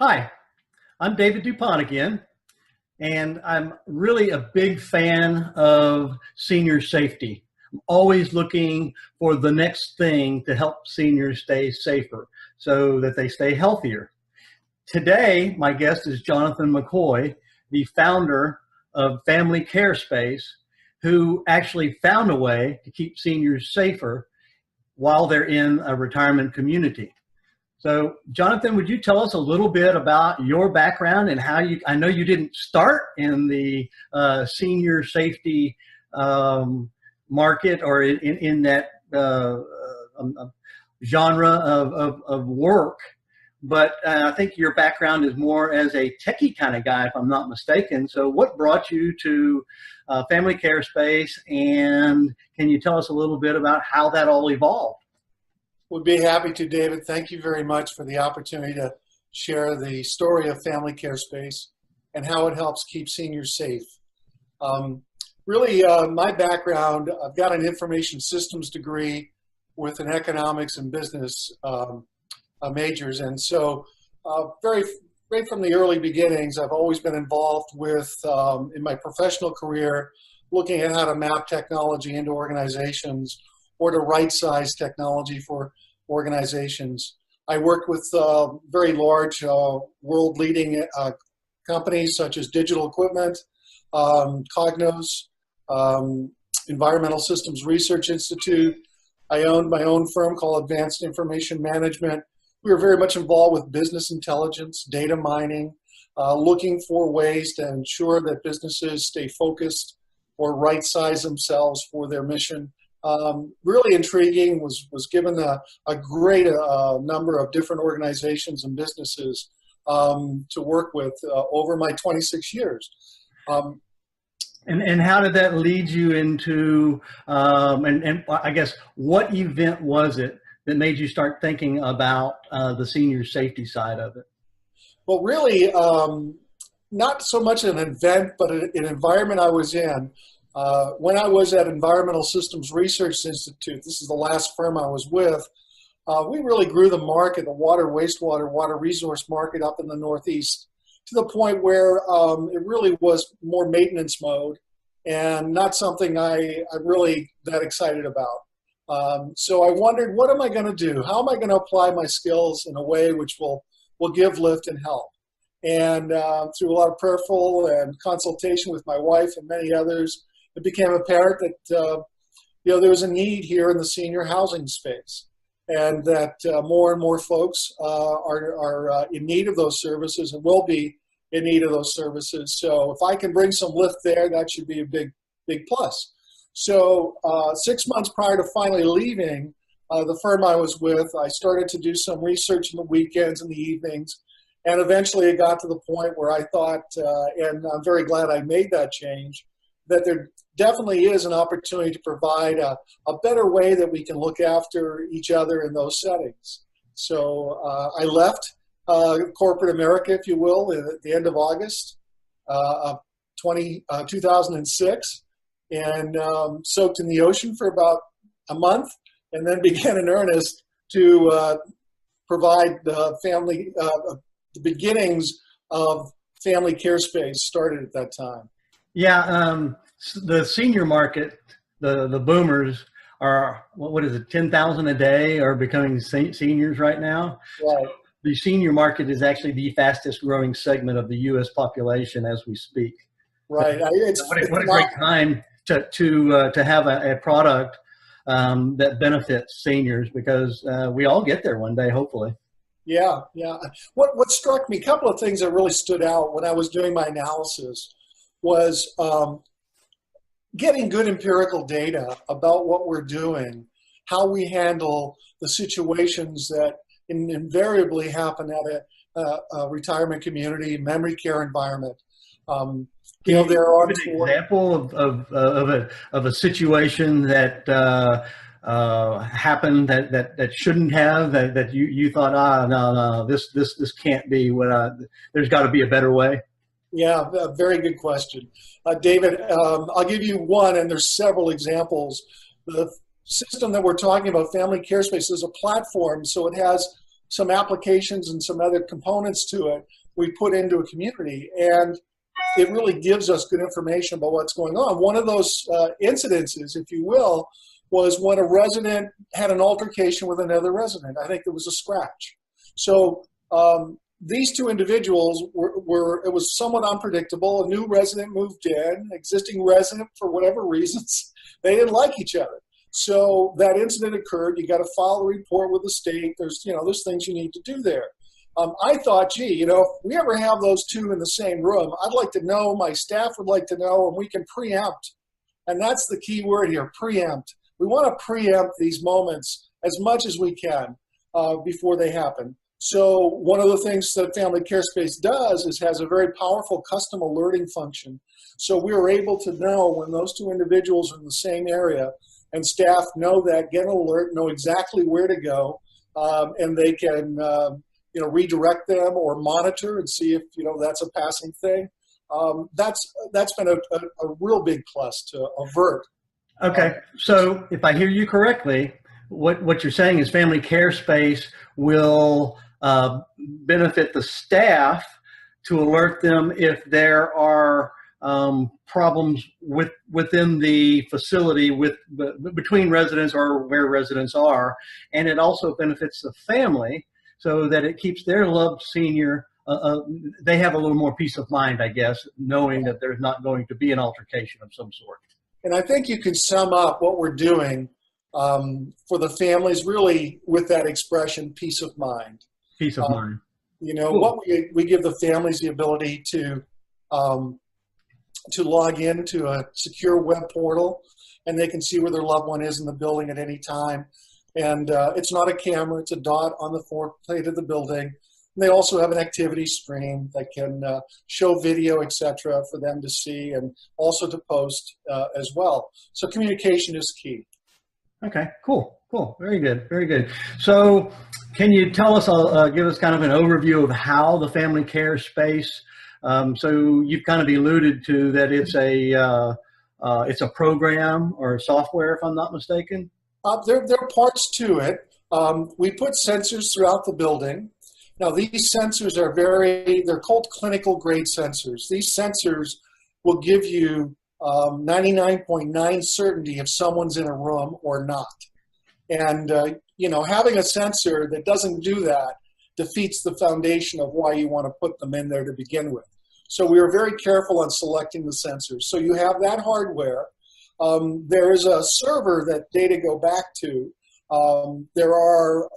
Hi, I'm David DuPont again, and I'm really a big fan of senior safety. I'm always looking for the next thing to help seniors stay safer so that they stay healthier. Today, my guest is Jonathan McCoy, the founder of Family Care Space, who actually found a way to keep seniors safer while they're in a retirement community. So, Jonathan, would you tell us a little bit about your background and how I know you didn't start in the senior safety market or in that genre of work, but I think your background is more as a techie kind of guy, if I'm not mistaken. So what brought you to Family Care Space, and can you tell us a little bit about how that all evolved? Would be happy to, David. Thank you very much for the opportunity to share the story of Family Care Space and how it helps keep seniors safe. My background, I've got an information systems degree with an economics and business majors. And so right from the early beginnings, I've always been involved with, in my professional career, looking at how to map technology into organizations or to right-size technology for organizations. I worked with very large world-leading companies such as Digital Equipment, Cognos, Environmental Systems Research Institute. I owned my own firm called Advanced Information Management. We were very much involved with business intelligence, data mining, looking for ways to ensure that businesses stay focused or right-size themselves for their mission. Really intriguing, was given a great number of different organizations and businesses to work with over my 26 years. And how did that lead you into, and I guess, what event was it that made you start thinking about the senior safety side of it? Well, really, not so much an event, but an environment I was in. When I was at Environmental Systems Research Institute, this is the last firm I was with, we really grew the market, the water, wastewater, water resource market up in the Northeast to the point where it really was more maintenance mode and not something I'm really that excited about. So I wondered, what am I going to do? How am I going to apply my skills in a way which will give lift and help? And through a lot of prayerful and consultation with my wife and many others, it became apparent that there was a need here in the senior housing space, and that more and more folks are in need of those services and will be in need of those services. So if I can bring some lift there, that should be a big plus. So 6 months prior to finally leaving the firm I was with, I started to do some research in the weekends and the evenings, and eventually it got to the point where I thought, and I'm very glad I made that change, that there definitely is an opportunity to provide a better way that we can look after each other in those settings. So I left corporate America, if you will, at the end of August of 2006, and soaked in the ocean for about a month, and then began in earnest to provide the family, the beginnings of Family Care Space started at that time. Yeah, the senior market, the boomers are, what is it, 10,000 a day are becoming seniors right now. Right. The senior market is actually the fastest growing segment of the U.S. population as we speak. Right. What a great time to have a product that benefits seniors, because we all get there one day, hopefully. Yeah. What struck me, a couple of things that really stood out when I was doing my analysis was getting good empirical data about what we're doing, how we handle the situations that invariably happen at a retirement community, memory care environment. There are an example of a situation that happened that shouldn't have, that you thought, no, this can't be what there's got to be a better way. Yeah, a very good question. David, I'll give you one, and there's several examples. The system that we're talking about, Family Care Space, is a platform, so it has some applications and some other components to it we put into a community, and it really gives us good information about what's going on. One of those incidences, if you will, was when a resident had an altercation with another resident. I think it was a scratch. So these two individuals it was somewhat unpredictable. A new resident moved in, existing resident, for whatever reasons, they didn't like each other. So that incident occurred. You got to file a report with the state. There's things you need to do there. I thought, gee, if we ever have those two in the same room, I'd like to know, my staff would like to know, and we can preempt. And that's the key word here, preempt. We want to preempt these moments as much as we can before they happen. So one of the things that Family Care Space does is has a very powerful custom alerting function. So we are able to know when those two individuals are in the same area, and staff know that, get an alert, know exactly where to go, and they can redirect them or monitor and see if that's a passing thing. That's been a real big plus to avert. Okay, so if I hear you correctly, what you're saying is Family Care Space will benefit the staff to alert them if there are problems within the facility between residents or where residents are, and it also benefits the family so that it keeps their loved senior. They have a little more peace of mind, I guess, knowing that there's not going to be an altercation of some sort. And I think you can sum up what we're doing for the families really with that expression, peace of mind. Peace of mind. Cool. What we give the families the ability to log into a secure web portal, and they can see where their loved one is in the building at any time. And it's not a camera, it's a dot on the floor plate of the building. And they also have an activity stream that can show video, etc., for them to see and also to post as well. So communication is key. Okay, cool. Very good, very good. So can you tell us, give us kind of an overview of how the Family Care Space, so you've kind of alluded to that it's a program or software, if I'm not mistaken? There are parts to it. We put sensors throughout the building. Now, these sensors are they're called clinical grade sensors. These sensors will give you 99.9 certainty if someone's in a room or not. And, having a sensor that doesn't do that defeats the foundation of why you want to put them in there to begin with. So we are very careful on selecting the sensors. So you have that hardware. There is a server that data go back to. There are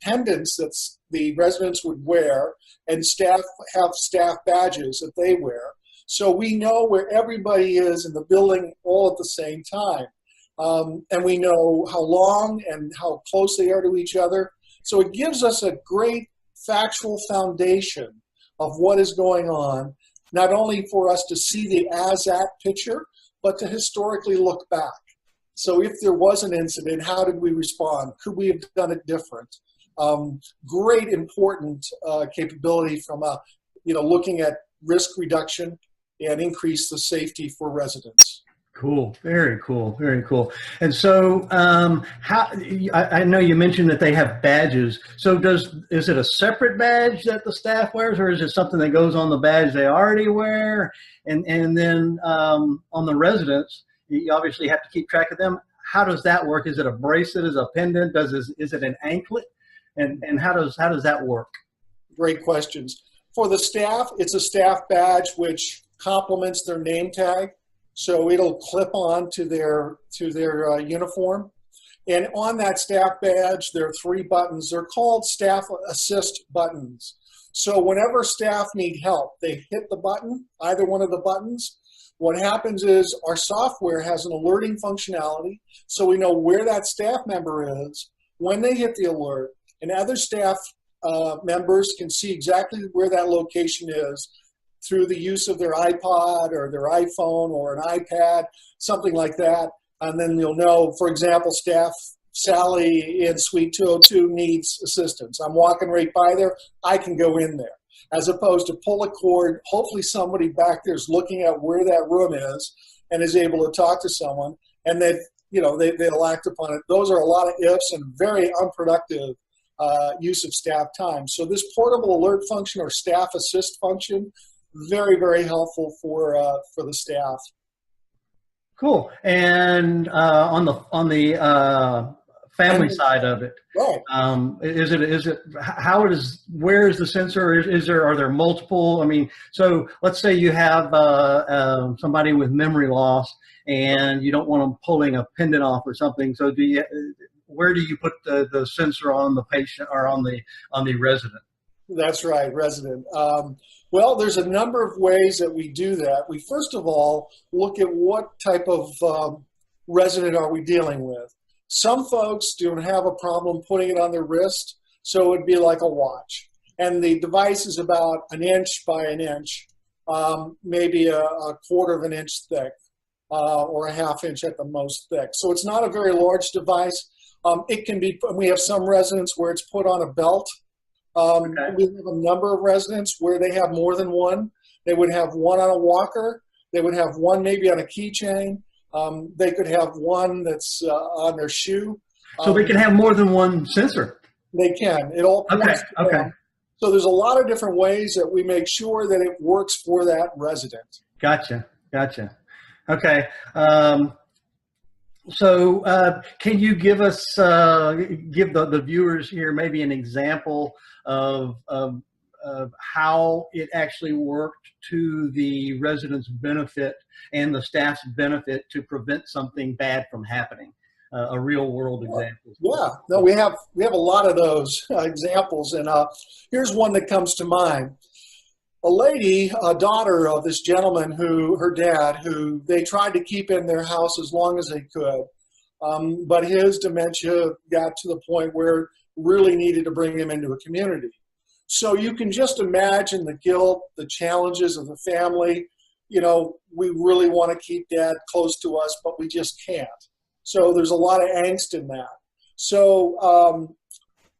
pendants that the residents would wear, and staff have staff badges that they wear. So we know where everybody is in the building all at the same time. And we know how long and how close they are to each other. So it gives us a great factual foundation of what is going on, not only for us to see the as-at picture, but to historically look back. So if there was an incident, how did we respond? Could we have done it different? Great important capability from looking at risk reduction and increase the safety for residents. Cool, very cool, very cool. And so I know you mentioned that they have badges. So is it a separate badge that the staff wears, or is it something that goes on the badge they already wear? And then on the residents, you obviously have to keep track of them. How does that work? Is it a bracelet? Is it a pendant? Is it an anklet? And how does that work? Great questions. For the staff, it's a staff badge which complements their name tag. So it'll clip on to their uniform. And on that staff badge, there are 3 buttons. They're called staff assist buttons. So whenever staff need help, they hit the button, either one of the buttons. What happens is our software has an alerting functionality, so we know where that staff member is when they hit the alert, and other staff members can see exactly where that location is through the use of their iPod or their iPhone or an iPad, something like that. And then you'll know, for example, staff Sally in suite 202 needs assistance. I'm walking right by there, I can go in there. As opposed to pull a cord, hopefully somebody back there is looking at where that room is and is able to talk to someone, and they'll act upon it. Those are a lot of ifs and very unproductive use of staff time. So this portable alert function or staff assist function, very, very helpful for the staff. Cool. And on the family side of it, right. Where is the sensor? Are there multiple? I mean, so let's say you have somebody with memory loss and you don't want them pulling a pendant off or something. So where do you put the sensor on the patient or on the resident? That's right, resident. Well, there's a number of ways that we do that. We first of all look at what type of resident are we dealing with. Some folks don't have a problem putting it on their wrist, so it'd be like a watch. And the device is about 1 inch by 1 inch, maybe a 1/4 of an inch thick, or a 1/2 inch at the most thick. So it's not a very large device. It can be, we have some residents where it's put on a belt. Okay. We have a number of residents where they have more than one. They would have one on a walker. They would have one maybe on a keychain. They could have one that's on their shoe. So they can have more than one sensor. They can. It all points to them. So there's a lot of different ways that we make sure that it works for that resident. Gotcha. Okay. So can you give us, give the viewers here maybe an example of how it actually worked to the residents' benefit and the staff's benefit to prevent something bad from happening? A real world example. Yeah, no, we have a lot of those examples, and here's one that comes to mind. A lady, a daughter of this gentleman her dad, who they tried to keep in their house as long as they could, but his dementia got to the point where really needed to bring him into a community. So you can just imagine the guilt, the challenges of the family. You know, we really want to keep dad close to us, but we just can't. So there's a lot of angst in that. So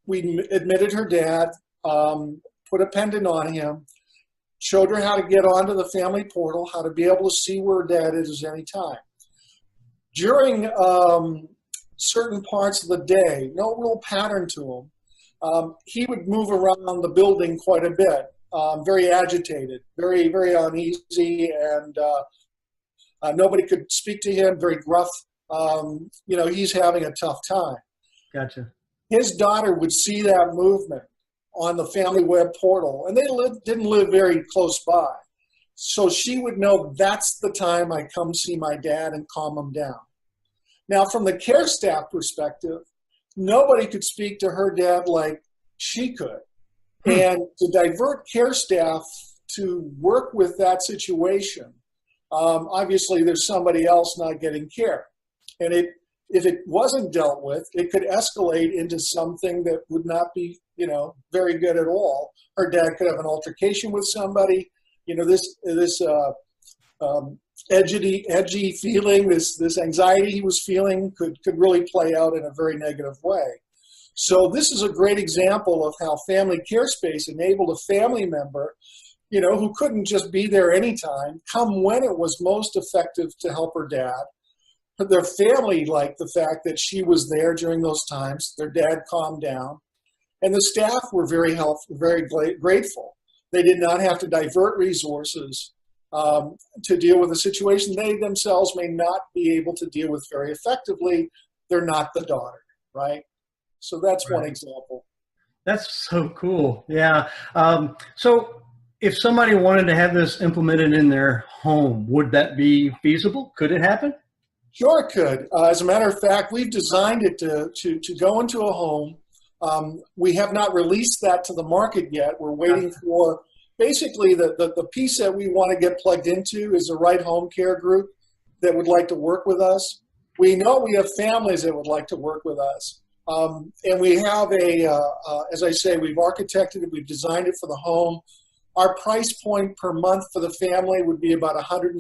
we admitted her dad, put a pendant on him, showed her how to get onto the family portal, how to be able to see where dad is at any time. During certain parts of the day, no real pattern to him, he would move around the building quite a bit, very agitated, very, very uneasy, and nobody could speak to him, very gruff. You know, he's having a tough time. Gotcha. His daughter would see that movement on the family web portal, and they didn't live very close by. So she would know that's the time I come see my dad and calm him down. Now, from the care staff perspective, nobody could speak to her dad like she could. And to divert care staff to work with that situation, obviously there's somebody else not getting care. And if it wasn't dealt with, it could escalate into something that would not be, you know, very good at all. Her dad could have an altercation with somebody. You know, this edgy feeling, this anxiety he was feeling could really play out in a very negative way. So this is a great example of how Family Care Space enabled a family member, you know, who couldn't just be there anytime, come when it was most effective to help her dad. Their family liked the fact that she was there during those times. Their dad calmed down. And the staff were very helpful, very grateful. They did not have to divert resources to deal with a situation they themselves may not be able to deal with very effectively. They're not the daughter, right? So that's one example. That's so cool. Yeah. So if somebody wanted to have this implemented in their home, would that be feasible? Could it happen? Sure it could. As a matter of fact, we've designed it to go into a home. We have not released that to the market yet. We're waiting for, basically the piece that we want to get plugged into is the right home care group that would like to work with us. We know we have families that would like to work with us. And we have as I say, we've architected it, we've designed it for the home. Our price point per month for the family would be about $179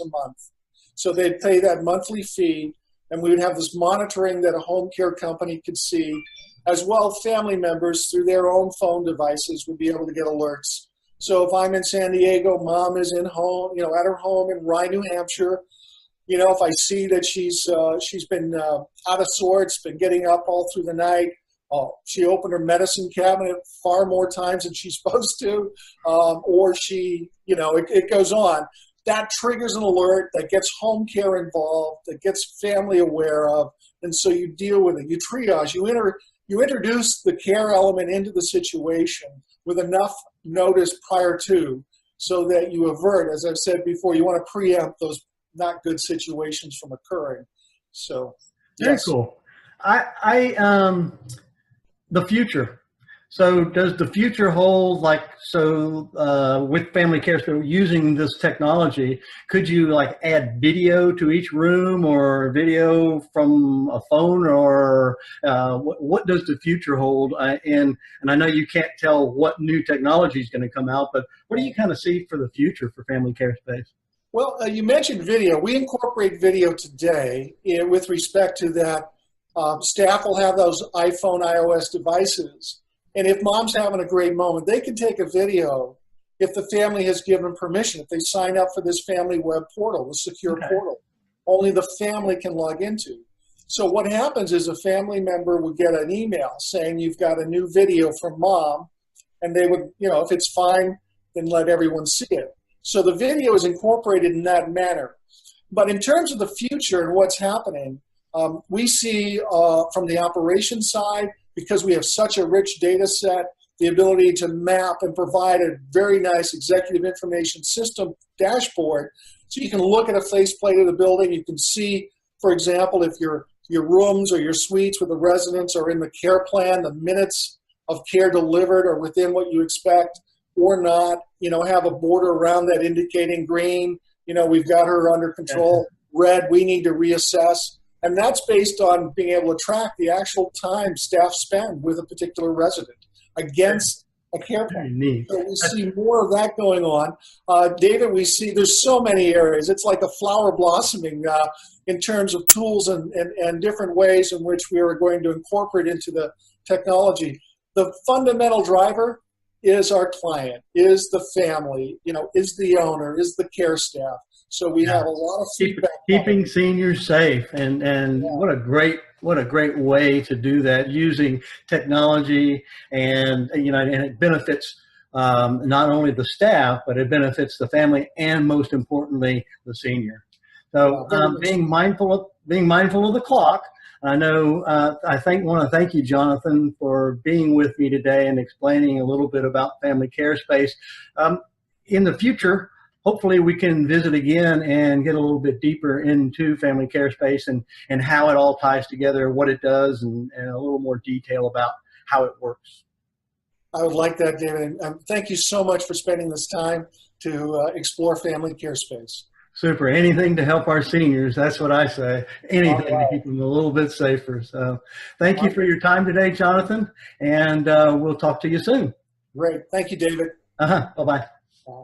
a month. So they'd pay that monthly fee, and we would have this monitoring that a home care company could see, as well family members through their own phone devices would be able to get alerts. So if I'm in San Diego, mom is in home, you know, at her home in Rye, New Hampshire. You know, if I see that she's been out of sorts, been getting up all through the night, She opened her medicine cabinet far more times than she's supposed to, or she, it goes on. That triggers an alert that gets home care involved, that gets family aware of, and so you deal with it. You triage. You introduce the care element into the situation with enough notice prior to, so that you avert, as I've said before, you want to preempt those not good situations from occurring. So, very yes. cool. The future. So does the future hold, with family care, so using this technology, could you like add video to each room or video from a phone, or what does the future hold? And I know you can't tell what new technology is going to come out, but what do you kind of see for the future for family care space? Well, you mentioned video. We incorporate video today with respect to that. Staff will have those iPhone, iOS devices. And if mom's having a great moment, they can take a video if the family has given permission, if they sign up for this family web portal, the secure portal, only the family can log into. So what happens is a family member would get an email saying you've got a new video from mom, and they would, if it's fine, then let everyone see it. So the video is incorporated in that manner. But in terms of the future and what's happening, we see from the operations side, because we have such a rich data set, the ability to map and provide a very nice executive information system dashboard. So you can look at a faceplate of the building. You can see, for example, if your rooms or your suites with the residents are in the care plan, the minutes of care delivered are within what you expect or not, have a border around that indicating green, we've got her under control, red, we need to reassess. And that's based on being able to track the actual time staff spend with a particular resident against a care plan. So we see more of that going on. David, we see there's so many areas. It's like a flower blossoming in terms of tools and different ways in which we are going to incorporate into the technology. The fundamental driver is our client, is the family, is the owner, is the care staff. So we have a lot of feedback. Keeping seniors safe, and what a great way to do that using technology, and and it benefits not only the staff, but it benefits the family, and most importantly, the senior. So being mindful of the clock. I know I want to thank you, Jonathan, for being with me today and explaining a little bit about family care space. In the future, hopefully we can visit again and get a little bit deeper into family care space and how it all ties together, what it does, and a little more detail about how it works. I would like that, David. And thank you so much for spending this time to explore family care space. Super. Anything to help our seniors. That's what I say. Anything to keep them a little bit safer. So thank you for your time today, Jonathan. And we'll talk to you soon. Great. Thank you, David. Bye-bye. Bye.